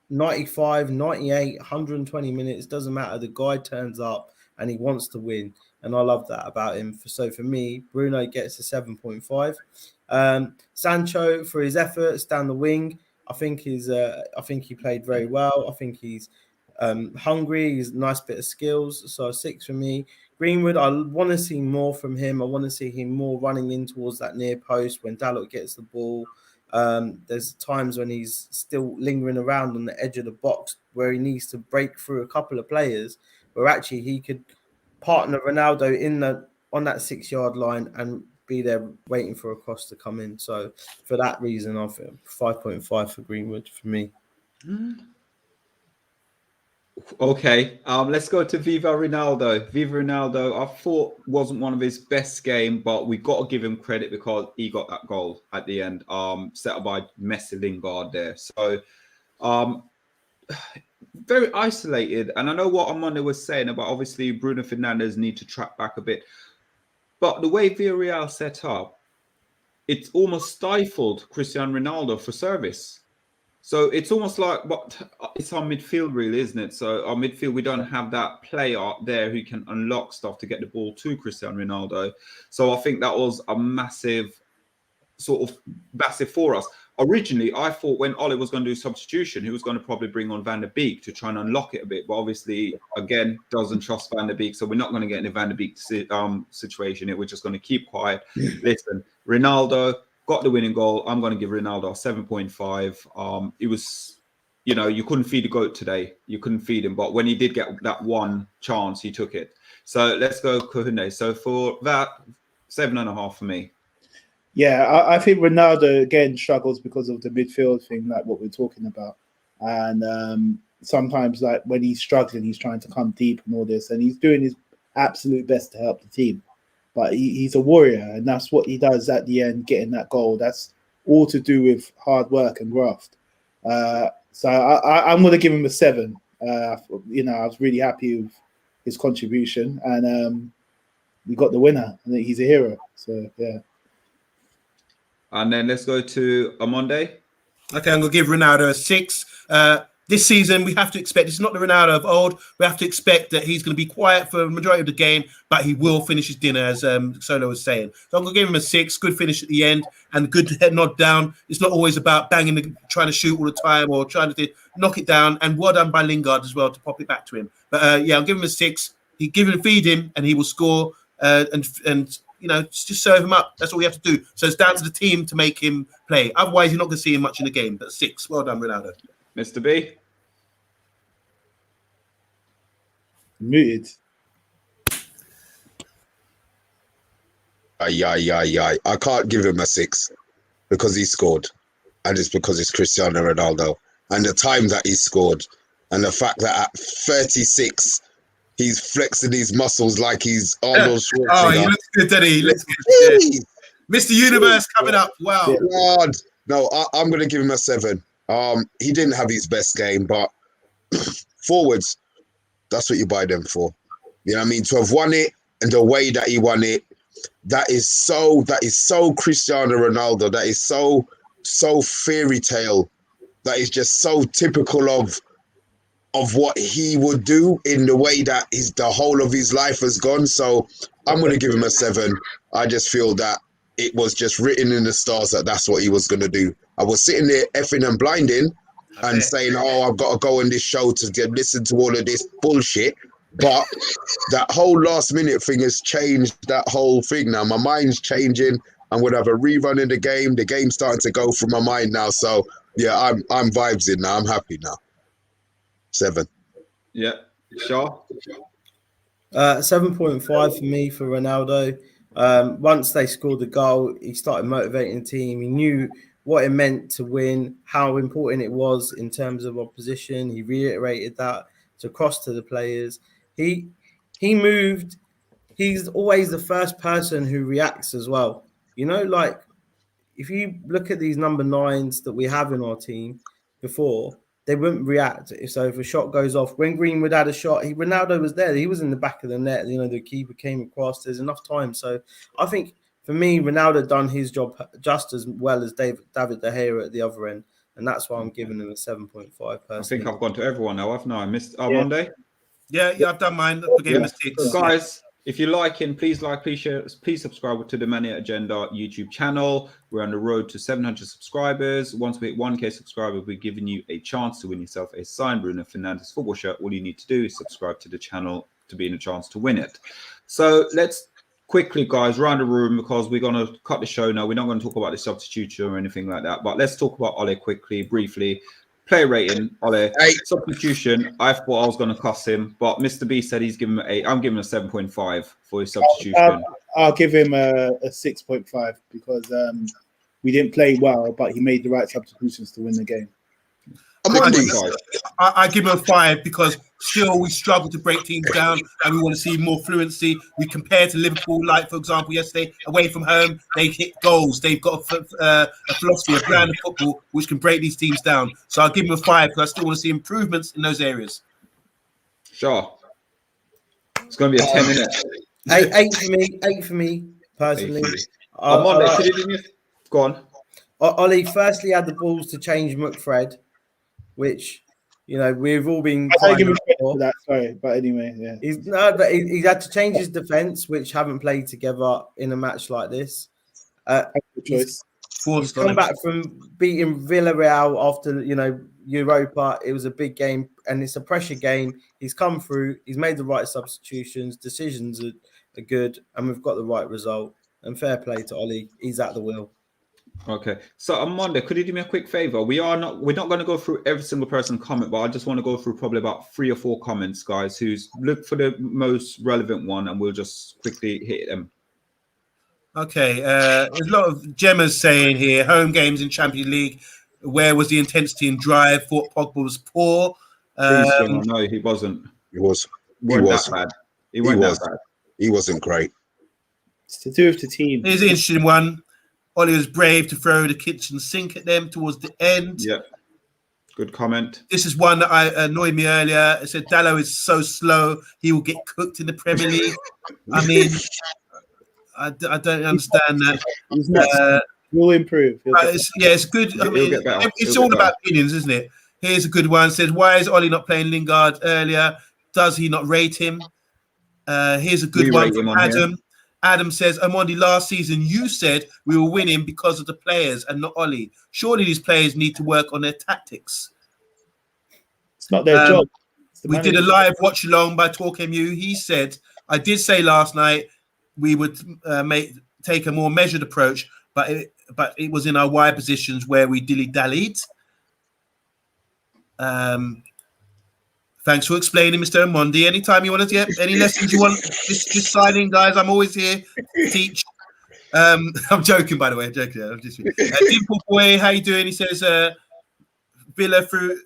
95, 98, 120 minutes, doesn't matter. The guy turns up and he wants to win. And I love that about him. So for me, Bruno gets a 7.5. Sancho, for his efforts down the wing, I think he played very well. I think he's hungry. He's a nice bit of skills. So a 6 for me. Greenwood, I want to see more from him. I want to see him more running in towards that near post when Dalot gets the ball. There's times when he's still lingering around on the edge of the box where he needs to break through a couple of players, where actually he could partner Ronaldo on that 6-yard line and be there waiting for a cross to come in. So for that reason, I think 5.5 for Greenwood for me. Okay, let's go to Viva Ronaldo. Viva Ronaldo, I thought wasn't one of his best game, but we got to give him credit because he got that goal at the end, set up by Messi Lingard there. So, very isolated. And I know what OMONDI was saying about obviously Bruno Fernandes need to track back a bit, but the way Villarreal set up, it's almost stifled Cristiano Ronaldo for service. So it's almost like, but it's our midfield, really, isn't it? So our midfield, we don't have that player there who can unlock stuff to get the ball to Cristiano Ronaldo. So I think that was a massive for us. originally I thought when Ole was going to do substitution, he was going to probably bring on Van der Beek to try and unlock it a bit. But obviously, again, doesn't trust Van der Beek. So we're not going to get in a Van der Beek situation. We're just going to keep quiet. Listen, Ronaldo got the winning goal. I'm going to give Ronaldo a 7.5. It was, you know, you couldn't feed the goat today. You couldn't feed him. But when he did get that one chance, he took it. So let's go Kohunde. So for that, 7.5 for me. Yeah, I think Ronaldo again struggles because of the midfield thing, like what we're talking about. And sometimes, like when he's struggling, he's trying to come deep and all this, and he's doing his absolute best to help the team. But he's a warrior, and that's what he does at the end, getting that goal. That's all to do with hard work and graft. So I'm going to give him a 7. You know, I was really happy with his contribution, and we got the winner. I think he's a hero. So yeah. And then let's go to OMONDI. Okay, I'm going to give Ronaldo a 6. This season, we have to expect, it's not the Ronaldo of old. We have to expect that he's going to be quiet for the majority of the game, but he will finish his dinner, as Solo was saying. So I'm going to give him a 6. Good finish at the end and good head nod down. It's not always about banging, trying to shoot all the time or trying to knock it down. And well done by Lingard as well to pop it back to him. But yeah, I'll give him a 6. Feed him, and he will score. And you know, just serve him up. That's all we have to do. So it's down to the team to make him play. Otherwise, you're not going to see him much in the game. But 6. Well done, Ronaldo. Mr. B. Muted. I can't give him a 6 because he scored, and it's because it's Cristiano Ronaldo, and the time that he scored, and the fact that at 36 he's flexing his muscles like he's Arnold Schwarzenegger. Oh, he looks good, doesn't he? He looks good. Yeah. Mr. Universe coming up. Wow. God. No, I'm going to give him a 7. He didn't have his best game, but forwards, that's what you buy them for. You know what I mean? To have won it and the way that he won it, that is so Cristiano Ronaldo. That is so fairy tale. That is just so typical of what he would do in the way that the whole of his life has gone. So I'm going to give him a 7. I just feel that it was just written in the stars that that's what he was going to do. I was sitting there effing and blinding and saying, oh, I've got to go on this show to listen to all of this bullshit. But that whole last minute thing has changed that whole thing now. My mind's changing. I'm going to have a rerun in the game. The game's starting to go through my mind now. So yeah, I'm vibes in now. I'm happy now. 7. Yeah. Shah? 7.5 for me for Ronaldo. Once they scored the goal, he started motivating the team. He knew what it meant to win, how important it was in terms of opposition. He reiterated that across to the players. He moved. He's always the first person who reacts as well. You know, like if you look at these number 9s that we have in our team before, they wouldn't react. So if a shot goes off, when Greenwood had a shot, Ronaldo was there. He was in the back of the net. You know, the keeper came across. There's enough time. So I think for me, Ronaldo done his job just as well as David De Gea at the other end, and that's why I'm giving him a 7.5. Personally, I think I've gone to everyone now, haven't I? Missed Monday. Yeah, I've done mine. I gave him a 6. Guys. If you're liking, please like, please share, please subscribe to the Money Agenda YouTube channel. We're on the road to 700 subscribers. Once we hit 1K subscribers, we're giving you a chance to win yourself a signed Bruno Fernandes football shirt. All you need to do is subscribe to the channel to be in a chance to win it. So let's quickly, guys, round the room because we're going to cut the show now. We're not going to talk about the substitution or anything like that. But let's talk about Ole quickly, briefly. Player rating, Ole. Substitution, I thought I was going to cuss him, but Mr. B said he's giving him 8. I'm giving him a 7.5 for his substitution. I'll give him a 6.5 because we didn't play well, but he made the right substitutions to win the game. I give him a 5 because still we struggle to break teams down and we want to see more fluency. We compare to Liverpool, like for example yesterday away from home, they hit goals. They've got a philosophy, a brand of football which can break these teams down. So I'll give him a 5 because I still want to see improvements in those areas. Sure. It's going to be a 10 minutes. 8 for me personally. Go on. Ollie firstly had the balls to change McFred, which, you know, we've all been. I don't give him credit for that. Sorry, but anyway, yeah. He had to change his defense, which haven't played together in a match like this. He's come back from beating Villarreal after, Europa. It was a big game and it's a pressure game. He's come through. He's made the right substitutions. Decisions are good, and we've got the right result. And fair play to Ollie. He's at the wheel. Okay, so on Monday, could you do me a quick favor? We're not going to go through every single person comment, but I just want to go through probably about 3 or 4 comments, guys. Who's look for the most relevant one, and we'll just quickly hit them. Okay, there's a lot of Gemma's saying here, home games in Champions League, where was the intensity and drive? Thought Pogba was poor. No, he wasn't. He was. He wasn't that bad. He wasn't that bad. He wasn't great. It's to do with the team. Here's an interesting one. Ollie was brave to throw the kitchen sink at them towards the end. Yeah. Good comment. This is one that annoyed me earlier. It said Dallo is so slow, he will get cooked in the Premier League. I mean, I don't understand that. He's not. He'll improve. It's good. I mean, it's all about opinions, isn't it? Here's a good one. It says, why is Ollie not playing Lingard earlier? Does he not rate him? Here's a good one from Adam. Here. Adam says, Omondi, last season you said we were winning because of the players and not Ollie. Surely these players need to work on their tactics. It's not their job. We did a live watch along by TalkMU. He said, I did say last night we would take a more measured approach, but it was in our wide positions where we dilly-dallied. Thanks for explaining, Mr. Omondi. Anytime you want to get any lessons you want, just sign in, guys. I'm always here to teach. I'm joking, by the way. I'm joking. I'm just Dimple Boy, how you doing? He says Villa through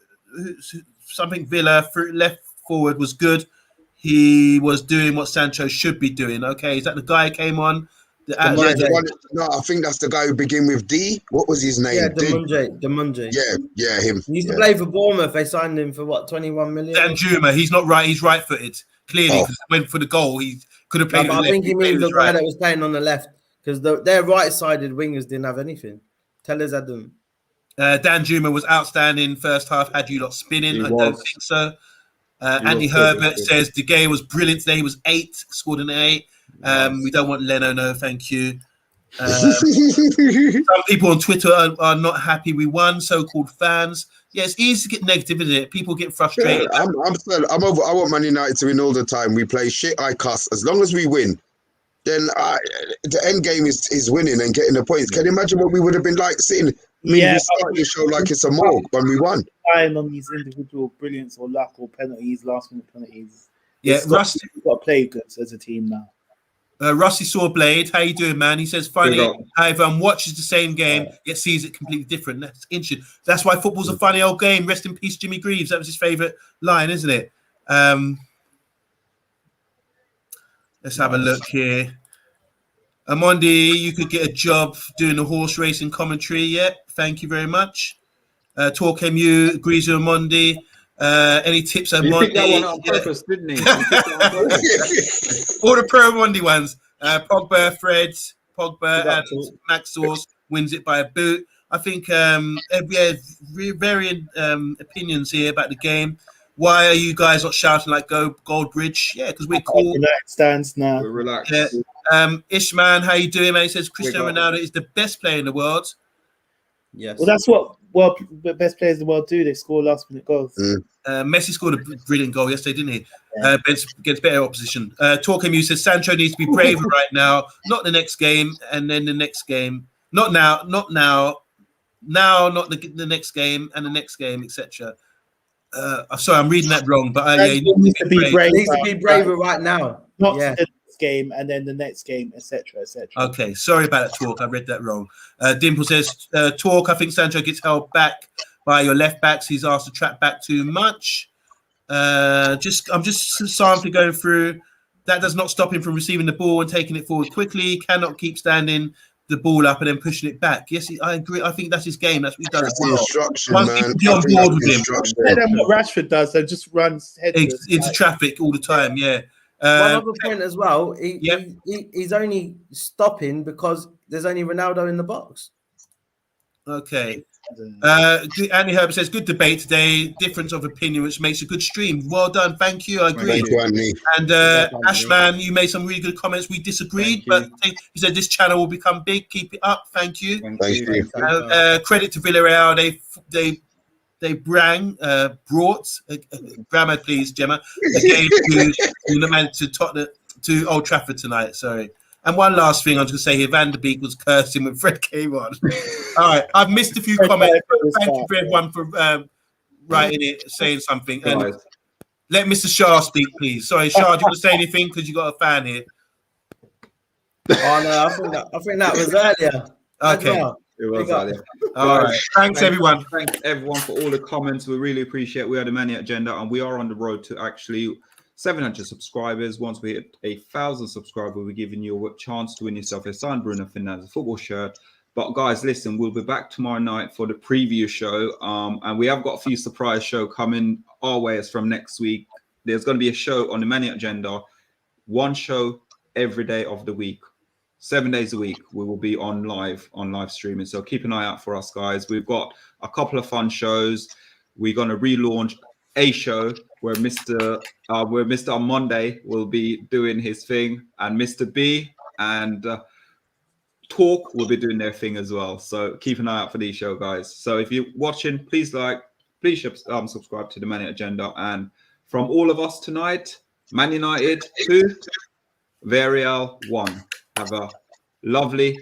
left forward was good. He was doing what Sancho should be doing. Okay, is that the guy who came on? No, I think that's the guy who began with D. What was his name? Yeah, Demunje. Yeah, him. He used to play for Bournemouth. They signed him for what, 21 million? Dan Juma, he's not right. He's right-footed. Clearly, because he went for the goal. He could have played. I think he means the guy that was playing on the left, because their right-sided wingers didn't have anything. Tellers had them. Dan Juma was outstanding first half. Had you lot spinning? I don't think so. Andy Herbert says De Gea was brilliant today. He was 8, scored an 8. We don't want Leno, no, thank you. Some people on Twitter are not happy we won, so-called fans. Yeah, it's easy to get negative, isn't it? People get frustrated. Yeah, I'm over. I want Man United to win all the time. We play shit, I cuss. As long as we win, then the end game is winning and getting the points. Can you imagine what we would have been like sitting? We started the show like it's a morgue when we won. On these individual brilliance or luck or penalties, last-minute penalties. Yeah, Rusty, we've got to play good as a team now. Rusty Sawblade, how you doing, man? He says, funny how everyone watches the same game, yet sees it completely different. That's interesting. That's why football's a funny old game. Rest in peace, Jimmy Greaves. That was his favourite line, isn't it? Let's have a look here. Omondi, you could get a job doing the horse racing commentary. Yeah, thank you very much. TalkMU agrees with Omondi. Any tips on Omondi? He picked that one on purpose, didn't he? All the pro Omondi ones. Pogba, Fred, and Max Source wins it by a boot. I think we have varying opinions here about the game. Why are you guys not shouting like "Go Goldbridge"? Yeah, because we're cool. Stands now. We're relaxed. Yeah. Ishman, how you doing, man? He says Cristiano Ronaldo is the best player in the world. Yes. Well, that's what the best players in the world do. They score last-minute goals. Messi scored a brilliant goal yesterday, didn't he? Against better opposition. TalkMU says Sancho needs to be braver right now, not the next game, and then the next game. Not now, not the next game, and the next game, etc. Sorry, I'm reading that wrong, but he needs to be brave. He needs to be braver right now. Not the next game and then the next game, etc., etc. Okay, sorry about that, Talk. I read that wrong. Dimple says, Talk, I think Sancho gets held back by your left backs. He's asked to track back too much. I'm just simply going through. That does not stop him from receiving the ball and taking it forward quickly. He cannot keep standing the ball up and then pushing it back. Yes, I agree. I think that's his game. That's what he does. That's the instruction, Once man. people get on board with him, Then what Rashford does, they just runs into traffic all the time. Yeah. One other point as well. He's only stopping because there's only Ronaldo in the box. Okay. Andy Herbert says, good debate today, difference of opinion, which makes a good stream. Well done, thank you, I agree. Thank you, Anthony. And Ashman, you made some really good comments. We disagreed, but he said this channel will become big. Keep it up, thank you. Thank you. Credit to Villarreal, they brought grammar, please, Gemma, again to Old Trafford tonight. Sorry. And one last thing I was going to say here, Van der Beek was cursing when Fred came on. All right, I've missed a few comments. Thank you for everyone for writing it, saying something. And let Mr. Shah speak, please. Sorry, Shah, do you want to say anything? Because you got a fan here. Oh, no, I think that was earlier. Okay. It was earlier. All right. Thanks, everyone. Thanks, everyone, for all the comments. We really appreciate it. We had a many agenda, and we are on the road to actually 700 subscribers. Once we hit 1,000 subscribers, we'll be giving you a chance to win yourself a signed Bruno Fernandes football shirt. But guys, listen, we'll be back tomorrow night for the preview show. And we have got a few surprise show coming our way as from next week. There's going to be a show on the many agenda, one show every day of the week. 7 days a week we will be on live streaming, so keep an eye out for us, guys. We've got a couple of fun shows. We're going to relaunch a show where Mr. Monday will be doing his thing, and Mr. B and Talk will be doing their thing as well. So keep an eye out for these shows, guys. So if you're watching, please subscribe to the Man Agenda. And from all of us tonight, Man United 2, Villarreal 1. Have a lovely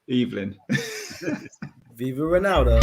evening. Viva Ronaldo.